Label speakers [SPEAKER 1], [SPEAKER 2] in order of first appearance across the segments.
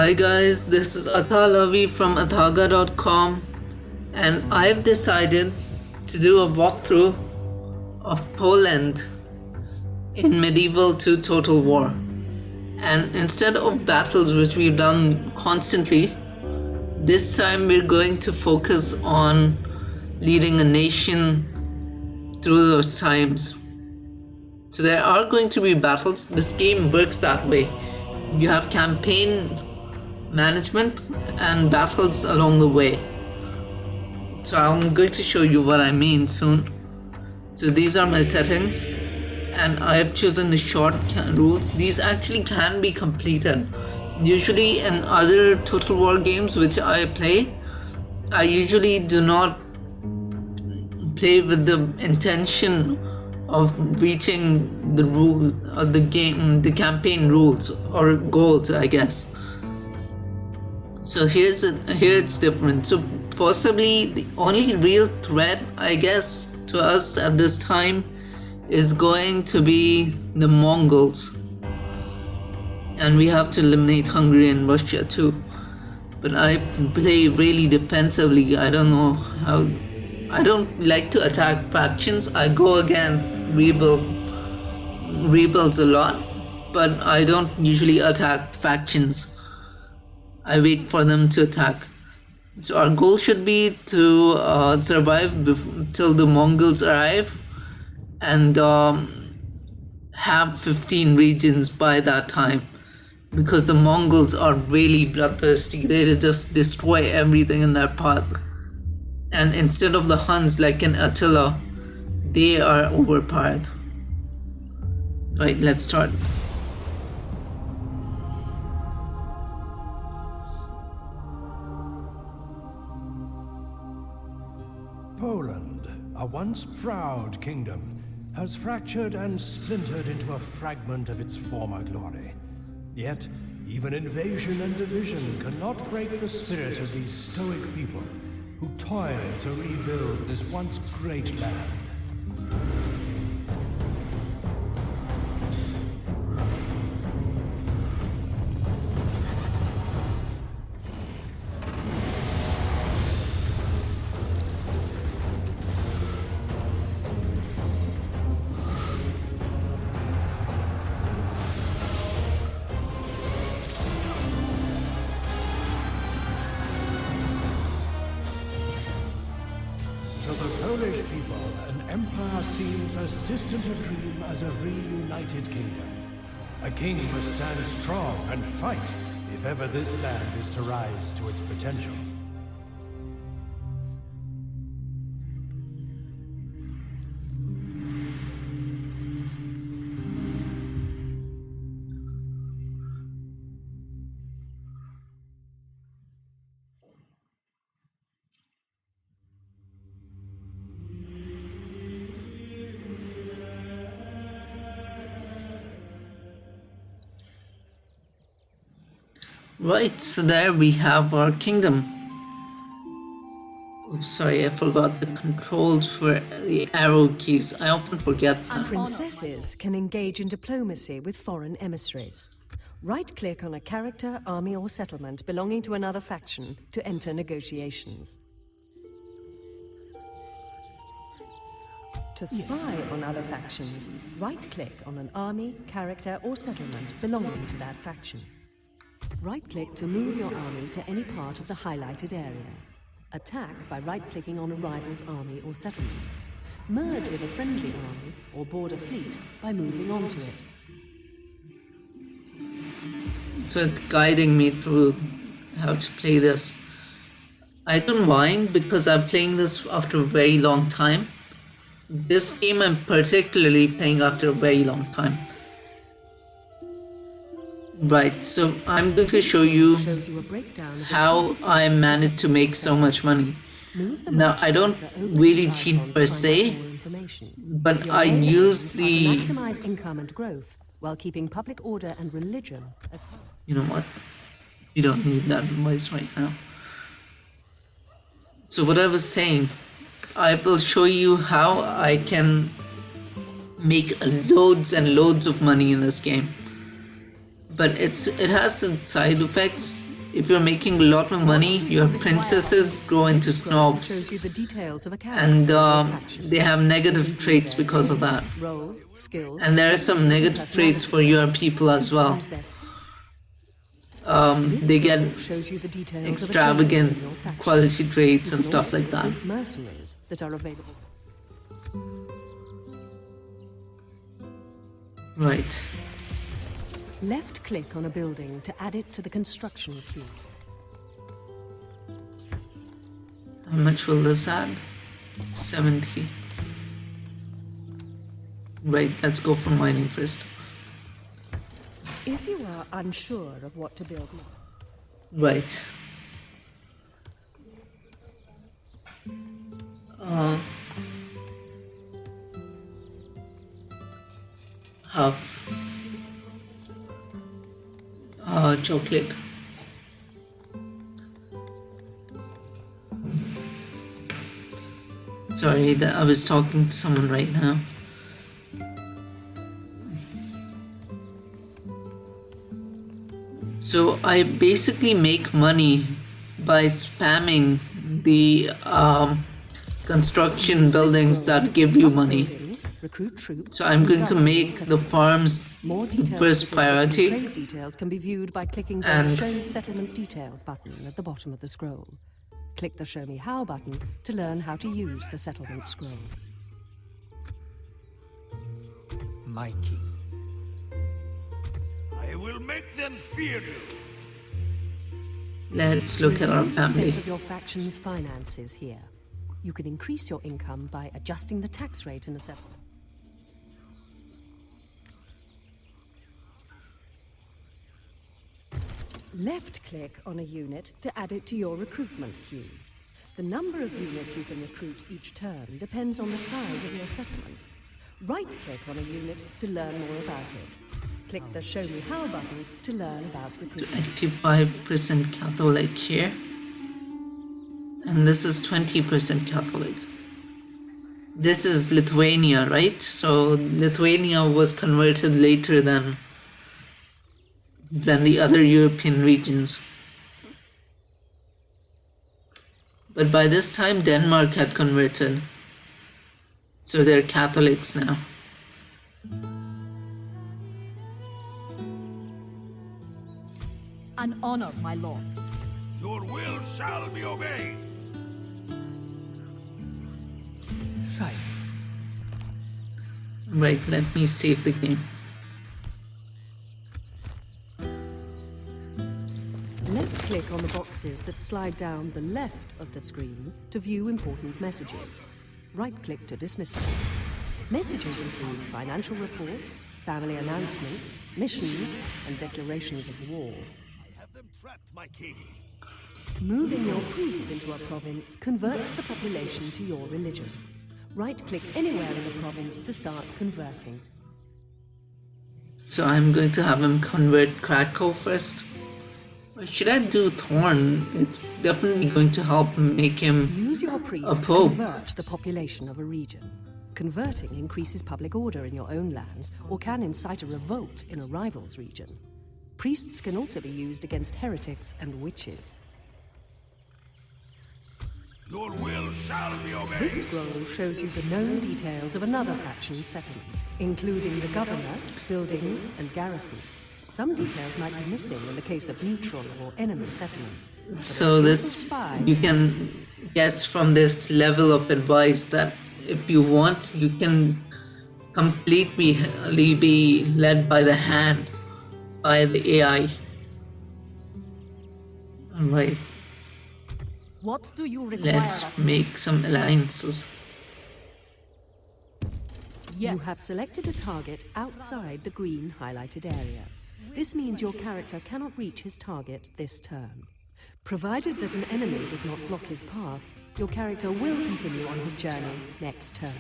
[SPEAKER 1] Hi guys, this is Athal Avi from athaga.com and I've decided to do a walkthrough of Poland in Medieval 2 Total War. And instead of battles which we've done constantly, this time we're going to focus on leading a nation through those times. So there are going to be battles. This game works that way. You have campaign management and battles along the way. So I'm going to show you what I mean soon. So these are my settings and I have chosen the short rules. These actually can be completed. Usually in other Total War games which I play, I usually do not play with the intention of reaching the rule of the game, the campaign rules or goals, I guess. So here it's different. So possibly the only real threat, I guess, to us at this time is going to be the Mongols, and we have to eliminate Hungary and Russia too. But I play really defensively. I don't know how. I don't like to attack factions. I go against rebels a lot, but I don't usually attack factions. I wait for them to attack. So our goal should be to survive till the Mongols arrive and have 15 regions by that time, because the Mongols are really bloodthirsty. They just destroy everything in their path. And instead of the Huns like in Attila, they are overpowered. Right, let's start.
[SPEAKER 2] Poland, a once proud kingdom, has fractured and splintered into a fragment of its former glory. Yet, even invasion and division cannot break the spirit of these stoic people who toil to rebuild this once great land. To the Polish people, an empire seems as distant a dream as a reunited kingdom. A king must stand strong and fight if ever this land is to rise to its potential.
[SPEAKER 1] Right, so there we have our kingdom. Oops, sorry, I forgot the controls for the arrow keys. I often forget that.
[SPEAKER 3] Princesses can engage in diplomacy with foreign emissaries. Right-click on a character, army or settlement belonging to another faction to enter negotiations. To spy on other factions, right-click on an army, character or settlement belonging to that faction. Right-click to move your army to any part of the highlighted area. Attack by right-clicking on a rival's army or settlement. Merge with a friendly army or board a fleet by moving onto it.
[SPEAKER 1] So it's guiding me through how to play this. I don't mind because I'm playing this after a very long time. This game I'm particularly playing after a very long time. Right, so I'm going to show you how I managed to make so much money. Now, I don't really cheat per se, but I use the...
[SPEAKER 3] Maximize income and growth while keeping public order and religion as well.
[SPEAKER 1] You know what? You don't need that advice right now. So what I was saying, I will show you how I can make loads and loads of money in this game. But it has some side effects. if you're making a lot of money, your princesses grow into snobs,
[SPEAKER 3] Shows you the details of a character
[SPEAKER 1] and
[SPEAKER 3] or faction.
[SPEAKER 1] they have negative traits because of that.
[SPEAKER 3] Role, skills,
[SPEAKER 1] And there are some negative traits for your people as well.
[SPEAKER 3] use this.
[SPEAKER 1] They get
[SPEAKER 3] Shows you the details of a
[SPEAKER 1] extravagant
[SPEAKER 3] champion in your faction.
[SPEAKER 1] quality traits
[SPEAKER 3] You
[SPEAKER 1] and
[SPEAKER 3] can
[SPEAKER 1] stuff
[SPEAKER 3] also
[SPEAKER 1] like that.
[SPEAKER 3] recruit mercenaries that are available.
[SPEAKER 1] Right.
[SPEAKER 3] Left click on a building to add it to the construction queue.
[SPEAKER 1] How much will this add? 70. Right, let's go for mining first.
[SPEAKER 3] If you are unsure of what to build,
[SPEAKER 1] Right. Hub. Chocolate. Sorry, I was talking to someone right now. So I basically make money by spamming the construction buildings that give you money.
[SPEAKER 3] buildings, recruit troops,
[SPEAKER 1] So I'm going to
[SPEAKER 3] and
[SPEAKER 1] make the farms
[SPEAKER 3] more
[SPEAKER 1] the
[SPEAKER 3] details
[SPEAKER 1] first
[SPEAKER 3] of this
[SPEAKER 1] priority.
[SPEAKER 3] trade details can be viewed by clicking the
[SPEAKER 1] And-
[SPEAKER 3] Show Settlement Details button at the bottom of the scroll. Click the Show Me How button to learn how to use the settlement scroll.
[SPEAKER 4] My king.
[SPEAKER 2] I will make them fear you.
[SPEAKER 1] Let's look at our
[SPEAKER 3] Review the
[SPEAKER 1] family.
[SPEAKER 3] state of your faction's finances here. You can increase your income by adjusting the tax rate in a settlement. Left-click on a unit to add it to your recruitment queue. The number of units you can recruit each turn depends on the size of your settlement. Right-click on a unit to learn more about it. Click the Show Me How button to learn about recruitment.
[SPEAKER 1] 85% Catholic here. And this is 20% Catholic. This is Lithuania, right? So Lithuania was converted later than the other European regions. But by this time, Denmark had converted. So they're Catholics now.
[SPEAKER 5] An honor, my lord.
[SPEAKER 2] Your will shall be obeyed.
[SPEAKER 4] Sire.
[SPEAKER 1] Right, let me save the game.
[SPEAKER 3] Left-click on the boxes that slide down the left of the screen to view important messages. Right-click to dismiss them. Messages include financial reports, family announcements, missions, and declarations of war.
[SPEAKER 2] I have them trapped, my king.
[SPEAKER 3] Moving your priest into a province converts the population to your religion. Right-click anywhere in the province to start converting.
[SPEAKER 1] So I'm going to have him convert Krakow first. Or should I do Thorn? It's definitely going to help make him
[SPEAKER 3] Use your
[SPEAKER 1] a
[SPEAKER 3] priest to
[SPEAKER 1] pope.
[SPEAKER 3] convert the population of a region. Converting increases public order in your own lands or can incite a revolt in a rival's region. Priests can also be used against heretics and witches.
[SPEAKER 2] Your will shall be obeyed.
[SPEAKER 3] This scroll shows you the known details of another faction's settlement, including the governor, buildings, and garrison. Some details might be missing in the case of neutral or enemy settlements. But a
[SPEAKER 1] So
[SPEAKER 3] skillful
[SPEAKER 1] this,
[SPEAKER 3] spy
[SPEAKER 1] you can guess from this level of advice that if you want, you can completely be led by the hand by the AI. Alright,
[SPEAKER 5] What do you require?
[SPEAKER 1] let's make some alliances.
[SPEAKER 5] Yes.
[SPEAKER 3] You have selected a target outside the green highlighted area. This means your character cannot reach his target this turn. Provided that an enemy does not block his path, your character will continue on his journey next turn.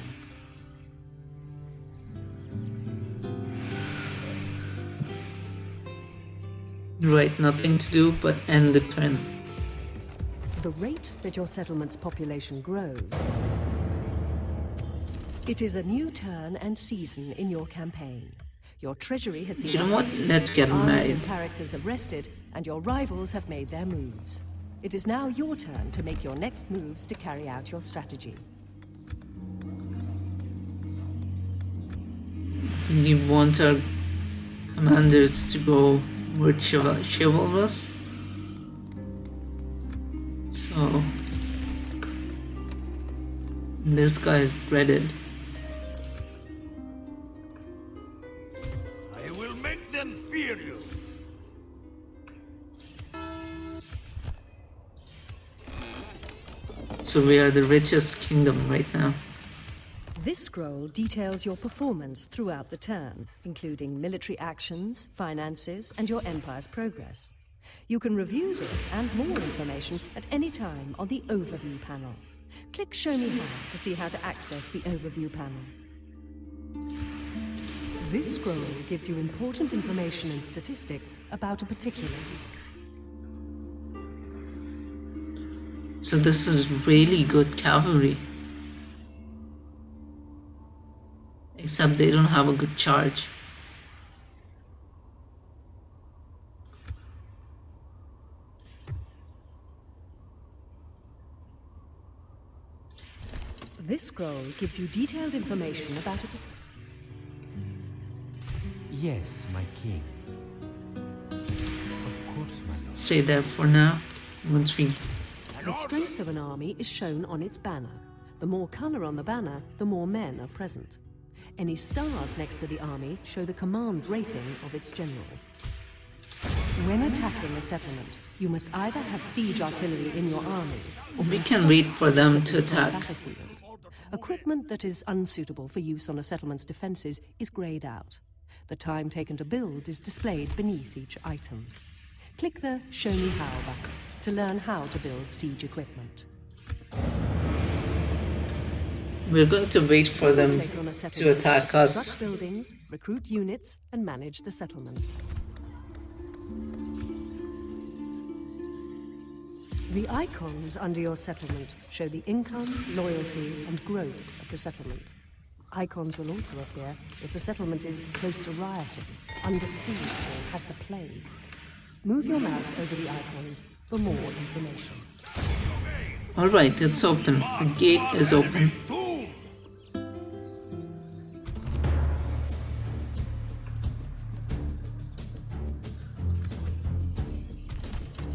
[SPEAKER 1] Right, nothing to do but end the turn.
[SPEAKER 3] The rate that your settlement's population grows. It is a new turn and season in your campaign. Your treasury has been
[SPEAKER 1] You know what?
[SPEAKER 3] updated,
[SPEAKER 1] Let's get
[SPEAKER 3] armies
[SPEAKER 1] married.
[SPEAKER 3] and characters have rested, and your rivals have made their moves. It is now your turn to make your next moves to carry out your strategy.
[SPEAKER 1] We want our commanders to go with chivalrous. So this guy is dreaded.
[SPEAKER 6] I will make them fear you.
[SPEAKER 1] So we are the richest kingdom right now.
[SPEAKER 3] This scroll details your performance throughout the turn, including military actions, finances, and your empire's progress. You can review this and more information at any time on the Overview panel. Click Show Me How to see how to access the Overview panel. This scroll gives you important information and statistics about a particular week.
[SPEAKER 1] So this is really good cavalry. Except they don't have a good charge.
[SPEAKER 3] This scroll gives you detailed information about it.
[SPEAKER 4] Yes, my king. Of course, my lord.
[SPEAKER 1] Stay there for now. Once we
[SPEAKER 3] The strength of an army is shown on its banner. The more color on the banner, the more men are present. Any stars next to the army show the command rating of its general. When attacking a settlement, you must either have siege artillery in your army, or
[SPEAKER 1] We
[SPEAKER 3] must
[SPEAKER 1] can wait for them to
[SPEAKER 3] settlements on the
[SPEAKER 1] attack.
[SPEAKER 3] battlefield. Equipment that is unsuitable for use on a settlement's defenses is grayed out. The time taken to build is displayed beneath each item. Click the Show Me How button to learn how to build siege equipment.
[SPEAKER 1] we're going to wait for them
[SPEAKER 3] Click on a
[SPEAKER 1] to
[SPEAKER 3] settlement,
[SPEAKER 1] attack us.
[SPEAKER 3] construct buildings, recruit units, and manage the settlement. The icons under your settlement show the income, loyalty, and growth of the settlement. Icons will also appear if the settlement is close to rioting, under siege, or has the plague. Move your mouse over the icons for more information.
[SPEAKER 1] Alright, it's open. The gate is open.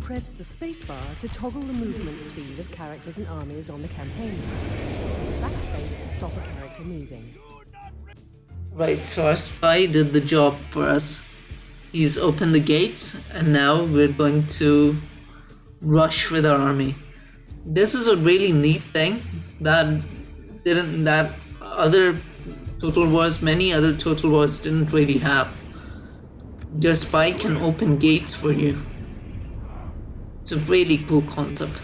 [SPEAKER 3] Press the spacebar to toggle the movement speed of characters and armies on the campaign map. Use backspace to stop a character moving.
[SPEAKER 1] Right, so our spy did the job for us. He's opened the gates, and now we're going to rush with our army. This is a really neat thing that other Total Wars, many other Total Wars didn't really have. Your spy can open gates for you. It's a really cool concept.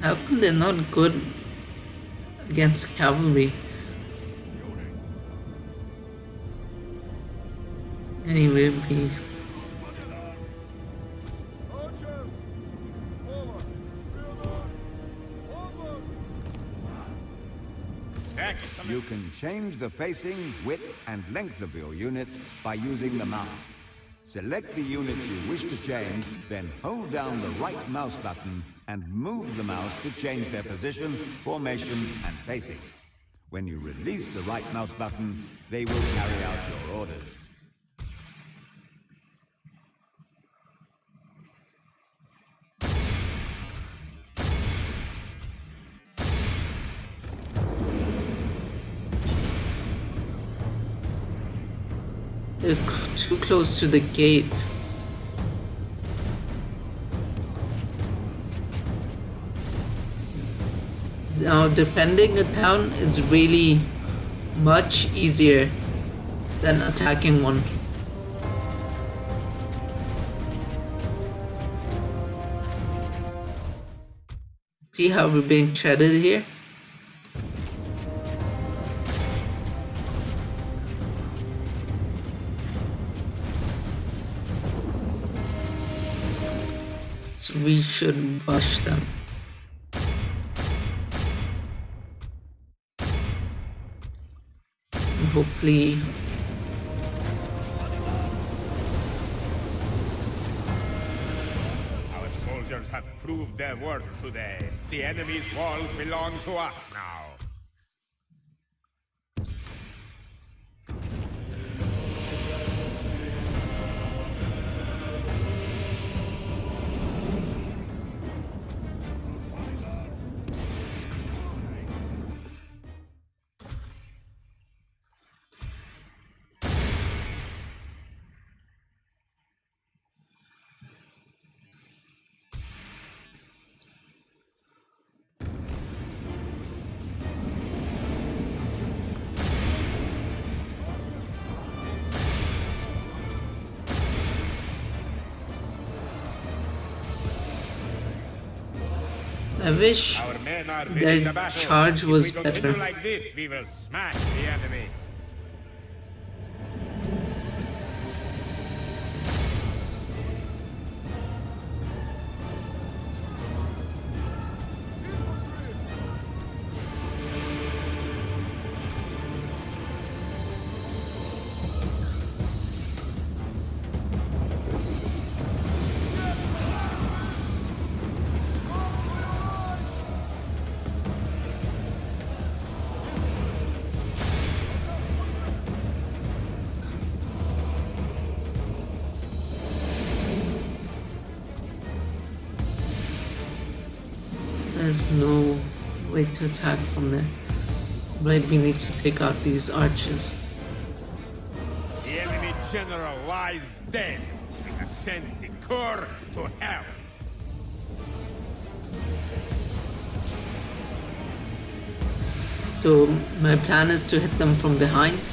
[SPEAKER 1] How come they're not good against cavalry? Anyway, we
[SPEAKER 7] You can change the facing, width, and length of your units by using the mouse. Select the units you wish to change, then hold down the right mouse button and move the mouse to change their position, formation, and facing. When you release the right mouse button, they will carry out your orders.
[SPEAKER 1] they're too close to the gate. Now defending a town is really much easier than attacking one. See how we're being treaded here? So we should rush them. And hopefully
[SPEAKER 6] Our soldiers have proved their worth today. The enemy's walls belong to us now.
[SPEAKER 1] I wish
[SPEAKER 6] Our men are ready
[SPEAKER 1] their
[SPEAKER 6] to battle.
[SPEAKER 1] charge
[SPEAKER 6] If
[SPEAKER 1] was
[SPEAKER 6] we continue
[SPEAKER 1] better.
[SPEAKER 6] like this, we will smash the enemy.
[SPEAKER 1] There's no way to attack from there. Right, we need to take out these archers.
[SPEAKER 6] The enemy general lies dead. We have sent the Corps to hell.
[SPEAKER 1] So my plan is to hit them from behind.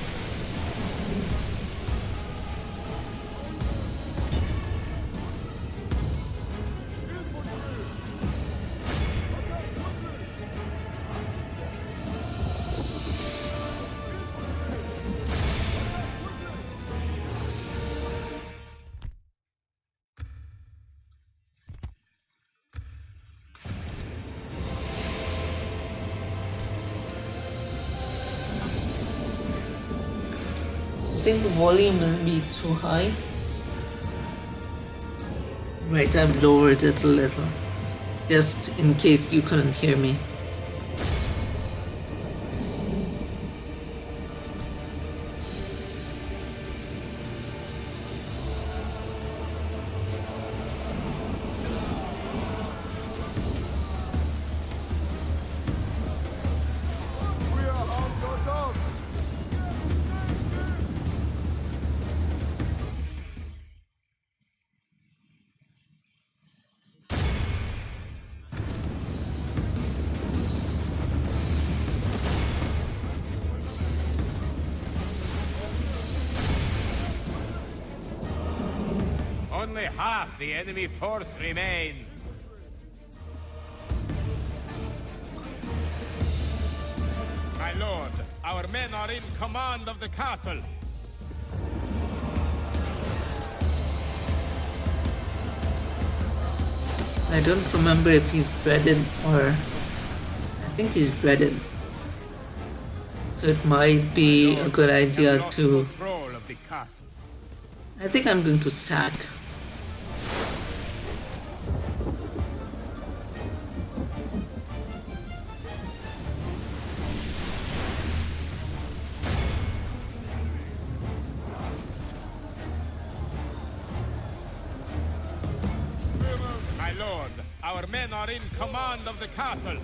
[SPEAKER 1] I think the volume will be too high. Right, I've lowered it a little. Just in case you couldn't hear me.
[SPEAKER 6] Only half the enemy force remains. My lord, our men are in command of the castle.
[SPEAKER 1] I don't remember if he's dreaded or... I think he's dreaded. So it might be a good idea
[SPEAKER 6] Lost
[SPEAKER 1] to...
[SPEAKER 6] control of the castle.
[SPEAKER 1] I think I'm going to sack.
[SPEAKER 6] My lord, our men are in command of the castle.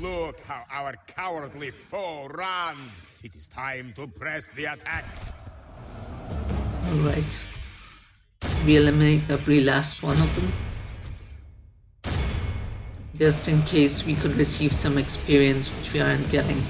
[SPEAKER 6] Look how our cowardly foe runs. It is time to press the attack.
[SPEAKER 1] Alright. We eliminate every last one of them. Just in case we could receive some experience which we aren't getting.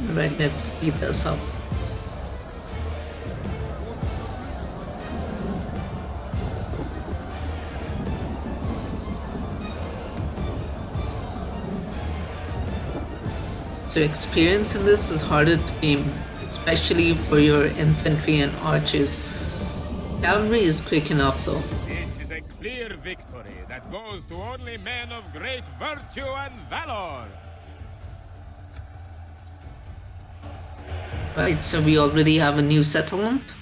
[SPEAKER 1] Alright, let's speed this up. So experience in this is harder to gain, especially for your infantry and archers. Cavalry is quick enough though.
[SPEAKER 6] This is a clear victory that goes to only men of great virtue and valor.
[SPEAKER 1] Right, so we already have a new settlement.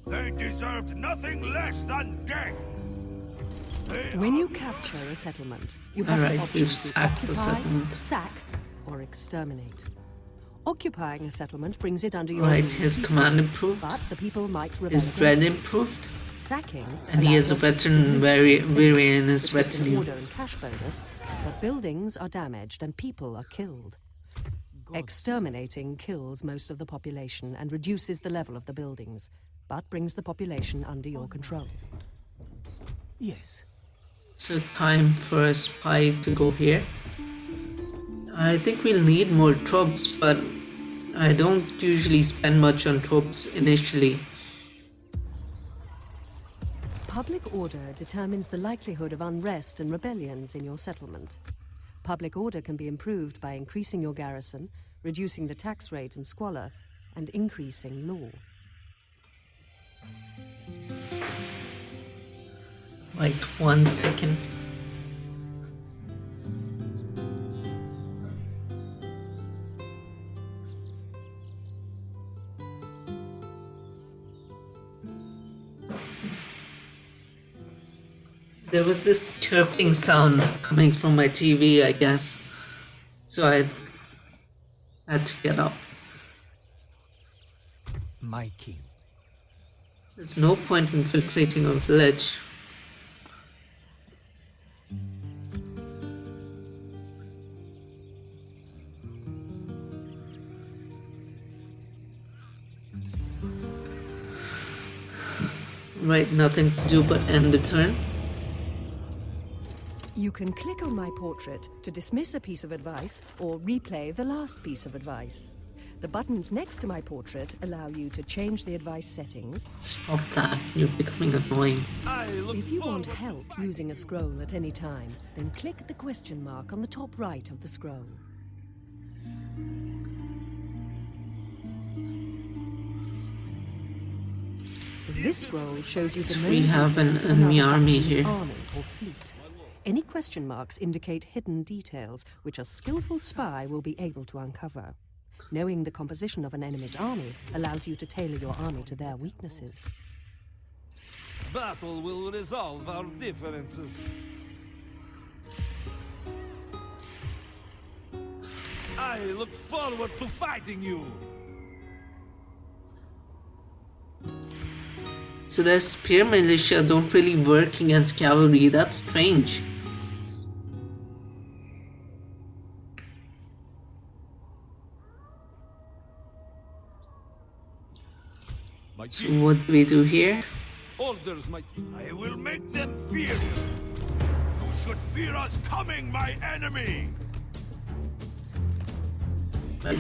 [SPEAKER 6] They deserved nothing less than death.
[SPEAKER 3] When you capture a settlement, you have
[SPEAKER 1] Alright,
[SPEAKER 3] the
[SPEAKER 1] we've
[SPEAKER 3] option to
[SPEAKER 1] sacked the
[SPEAKER 3] occupy,
[SPEAKER 1] settlement.
[SPEAKER 3] sack, or exterminate. Occupying a settlement brings it under your
[SPEAKER 1] Right,
[SPEAKER 3] rule
[SPEAKER 1] his
[SPEAKER 3] peacefully,
[SPEAKER 1] command improved,
[SPEAKER 3] but the people might rebel
[SPEAKER 1] his
[SPEAKER 3] against
[SPEAKER 1] dread
[SPEAKER 3] it.
[SPEAKER 1] improved,
[SPEAKER 3] Sacking
[SPEAKER 1] and he has a
[SPEAKER 3] allows your troops to
[SPEAKER 1] veteran
[SPEAKER 3] move,
[SPEAKER 1] variant in his
[SPEAKER 3] which gives an
[SPEAKER 1] retinue.
[SPEAKER 3] order and cash bonus, but buildings are damaged and people are killed. Exterminating kills most of the population and reduces the level of the buildings, but brings the population under your control.
[SPEAKER 4] Yes.
[SPEAKER 1] So time for a spy to go here. I think we'll need more troops, but I don't usually spend much on troops initially.
[SPEAKER 3] Public order determines the likelihood of unrest and rebellions in your settlement. Public order can be improved by increasing your garrison, reducing the tax rate and squalor, and increasing law.
[SPEAKER 1] Wait 1 second. There was this chirping sound coming from my TV, I guess. So I had to get up.
[SPEAKER 4] My king.
[SPEAKER 1] There's no point in infiltrating a village. Right, nothing to do but end the turn.
[SPEAKER 3] You can click on my portrait to dismiss a piece of advice or replay the last piece of advice. The buttons next to my portrait allow you to change the advice settings.
[SPEAKER 1] Stop that, you're becoming annoying.
[SPEAKER 3] If you want help using a scroll at any time, then click the question mark on the top right of the scroll. This scroll shows you the
[SPEAKER 1] We
[SPEAKER 3] main
[SPEAKER 1] have an
[SPEAKER 3] details of
[SPEAKER 1] enemy
[SPEAKER 3] another
[SPEAKER 1] army
[SPEAKER 3] faction's
[SPEAKER 1] here.
[SPEAKER 3] army or fleet. Any question marks indicate hidden details, which a skillful spy will be able to uncover. Knowing the composition of an enemy's army allows you to tailor your army to their weaknesses.
[SPEAKER 8] Battle will resolve our differences. I look forward to fighting you.
[SPEAKER 1] So their spear militia don't really work against cavalry, that's strange.
[SPEAKER 8] My
[SPEAKER 1] So
[SPEAKER 8] king
[SPEAKER 1] what do we do here?
[SPEAKER 8] orders, my king.
[SPEAKER 6] I will make them fear you. You should fear us coming, my enemy.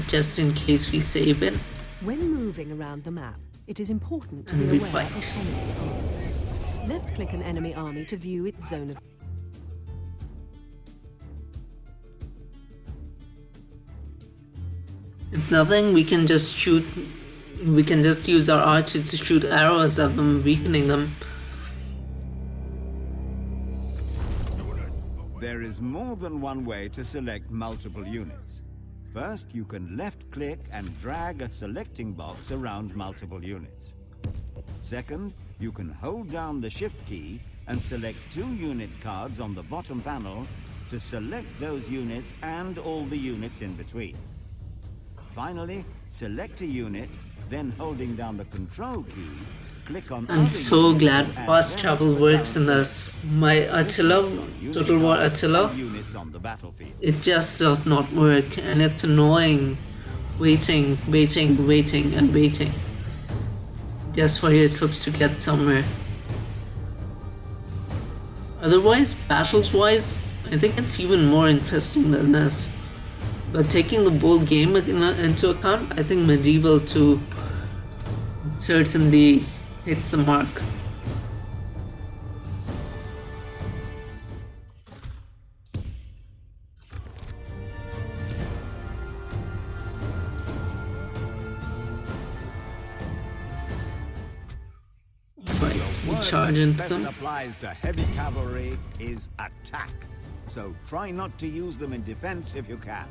[SPEAKER 1] Just in case we save it.
[SPEAKER 3] When moving around the map, it is important to
[SPEAKER 1] And
[SPEAKER 3] be
[SPEAKER 1] we
[SPEAKER 3] aware
[SPEAKER 1] fight.
[SPEAKER 3] of enemy armies. Left-click an enemy army to view its zone of...
[SPEAKER 1] If nothing, we can just shoot. We can just use our archers to shoot arrows at them, weakening them.
[SPEAKER 7] There is more than one way to select multiple units. First, you can left-click and drag a selecting box around multiple units. Second, you can hold down the Shift key and select 2 unit cards on the bottom panel to select those units and all the units in between. Finally, select a unit, then holding down the Control key, click on
[SPEAKER 1] I'm
[SPEAKER 7] other
[SPEAKER 1] so
[SPEAKER 7] units
[SPEAKER 1] glad
[SPEAKER 7] and
[SPEAKER 1] fast
[SPEAKER 7] then
[SPEAKER 1] travel
[SPEAKER 7] the
[SPEAKER 1] works in
[SPEAKER 7] down
[SPEAKER 1] this. My Attila,
[SPEAKER 7] unit
[SPEAKER 1] Total War
[SPEAKER 7] cards
[SPEAKER 1] Attila,
[SPEAKER 7] and units on the battlefield.
[SPEAKER 1] it just does not work and it's annoying. Waiting, waiting, waiting and waiting. Just for your troops to get somewhere. Otherwise, battles-wise, I think it's even more interesting than this. But taking the whole game into account, I think Medieval 2 certainly hits the mark. Right, we charge into
[SPEAKER 7] Best
[SPEAKER 1] them.
[SPEAKER 7] applies to heavy cavalry is attack. So try not to use them in defense if you can.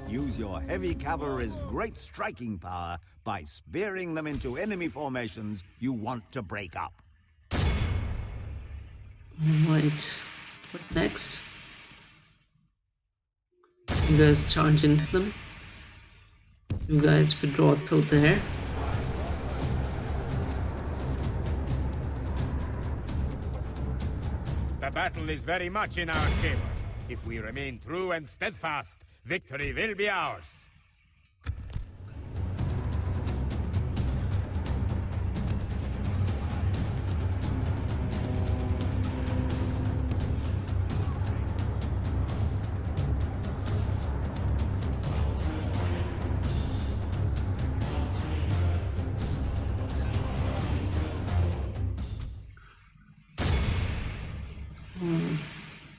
[SPEAKER 7] Use your heavy cavalry's great striking power by spearing them into enemy formations you want to break up.
[SPEAKER 1] Right, what next? You guys charge into them. You guys withdraw till there.
[SPEAKER 6] The battle is very much in our favor. If we remain true and steadfast, victory will be ours.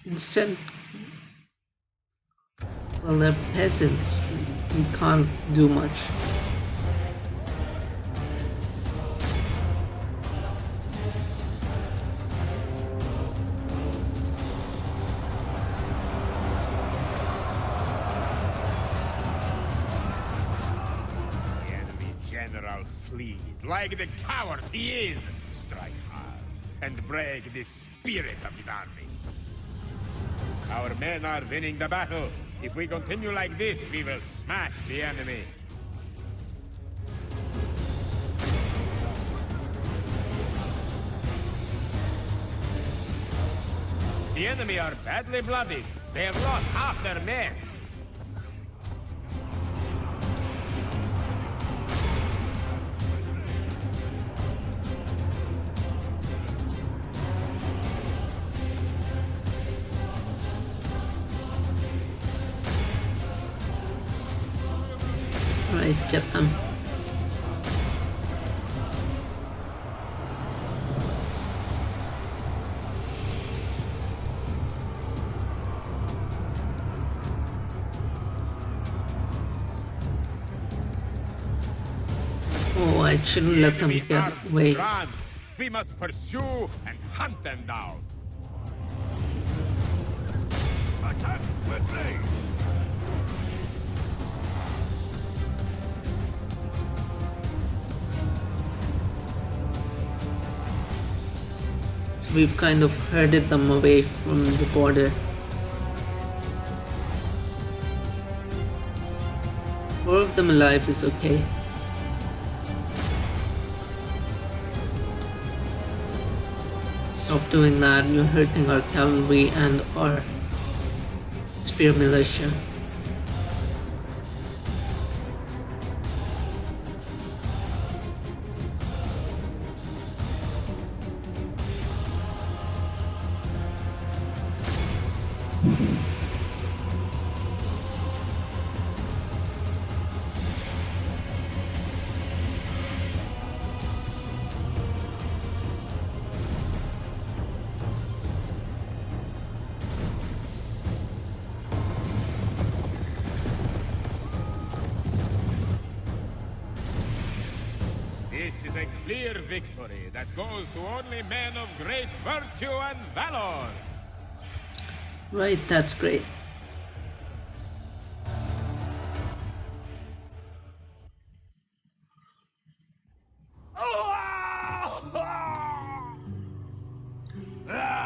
[SPEAKER 1] Instead, well, they're peasants. You can't do much.
[SPEAKER 6] The enemy general flees like the coward he is. Strike hard and break the spirit of his army. Our men are winning the battle. If we continue like this, we will smash the enemy. The enemy are badly bloodied. They have lost half their men.
[SPEAKER 1] Right, get them. Oh, I shouldn't let them
[SPEAKER 6] Enemy
[SPEAKER 1] get
[SPEAKER 6] armed
[SPEAKER 1] away.
[SPEAKER 6] runs. We must pursue and hunt them down.
[SPEAKER 8] Attack quickly!
[SPEAKER 1] We've kind of herded them away from the border. 4 of them alive is okay. Stop doing that, you're hurting our cavalry and our spear militia.
[SPEAKER 6] This is a clear victory that goes to only men of great virtue and valor.
[SPEAKER 1] Right, that's great.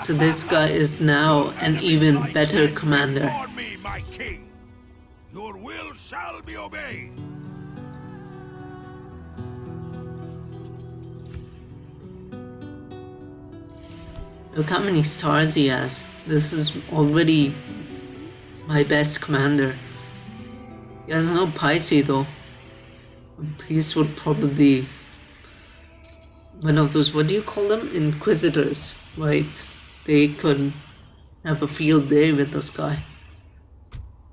[SPEAKER 1] So this guy is now an even better commander.
[SPEAKER 8] On me, my king. Your will shall be obeyed.
[SPEAKER 1] Look how many stars he has. This is already my best commander. He has no piety though. A priest would probably... one of those, what do you call them? Inquisitors, right? They could have a field day with this guy.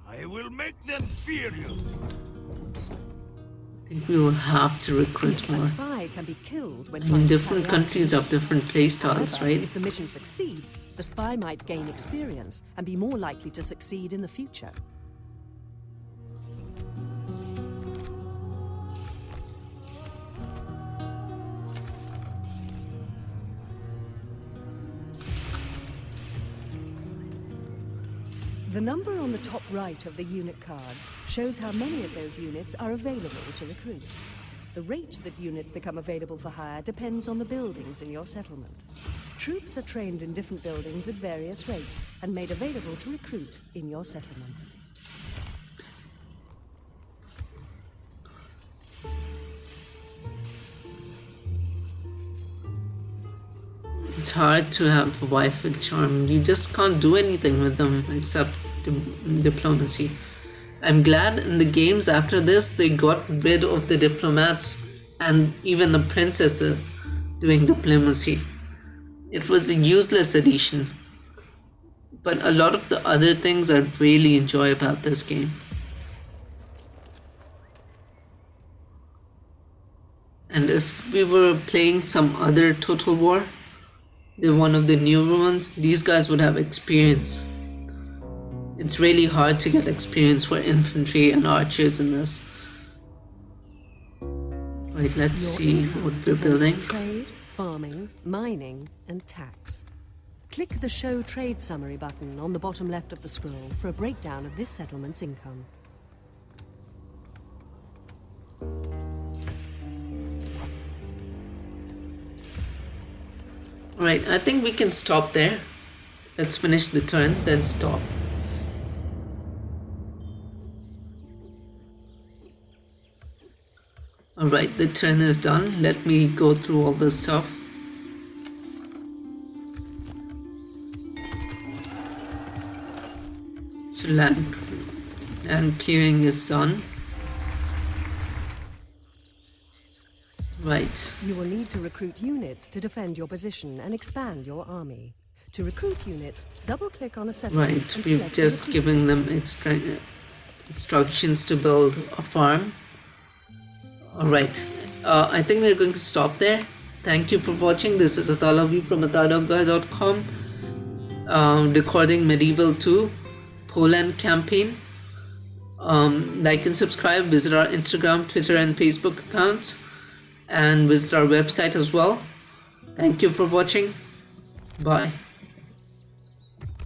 [SPEAKER 8] I will make them fear you.
[SPEAKER 1] I think we will have to recruit
[SPEAKER 3] A
[SPEAKER 1] more.
[SPEAKER 3] spy can be killed when
[SPEAKER 1] I mean,
[SPEAKER 3] trying to
[SPEAKER 1] different
[SPEAKER 3] carry out
[SPEAKER 1] countries have different playstyles,
[SPEAKER 3] However,
[SPEAKER 1] right?
[SPEAKER 3] if the mission succeeds, the spy might gain experience and be more likely to succeed in the future. The number on the top right of the unit cards shows how many of those units are available to recruit. The rate that units become available for hire depends on the buildings in your settlement. Troops are trained in different buildings at various rates and made available to recruit in your settlement.
[SPEAKER 1] It's hard to have a wife with charm. You just can't do anything with them except diplomacy. I'm glad in the games after this they got rid of the diplomats and even the princesses doing diplomacy. It was a useless addition. But a lot of the other things I really enjoy about this game. And if we were playing some other Total War, one of the newer ones, these guys would have experience. It's really hard to get experience for infantry and archers in this. Right, let's see what we're building.
[SPEAKER 3] Trade, farming, mining, and tax. Click the Show Trade Summary button on the bottom left of the scroll for a breakdown of this settlement's income.
[SPEAKER 1] Right, I think we can stop there. Let's finish the turn, then stop. Alright, the turn is done. Let me go through all this stuff. So land clearing is done. Right.
[SPEAKER 3] You will need to recruit units to defend your position and expand your army. To recruit units, double-click on a settlement.
[SPEAKER 1] Right,
[SPEAKER 3] and
[SPEAKER 1] we've
[SPEAKER 3] select
[SPEAKER 1] just
[SPEAKER 3] recruit.
[SPEAKER 1] given them instructions to build a farm. Alright, I think we're going to stop there. Thank you for watching. This is Atalavi from atalaga.com, recording Medieval 2 Poland campaign. Like and subscribe, visit our Instagram, Twitter and Facebook accounts, and visit our website as well. Thank you for watching. Bye.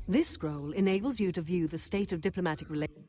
[SPEAKER 3] This scroll enables you to view the state of diplomatic relations.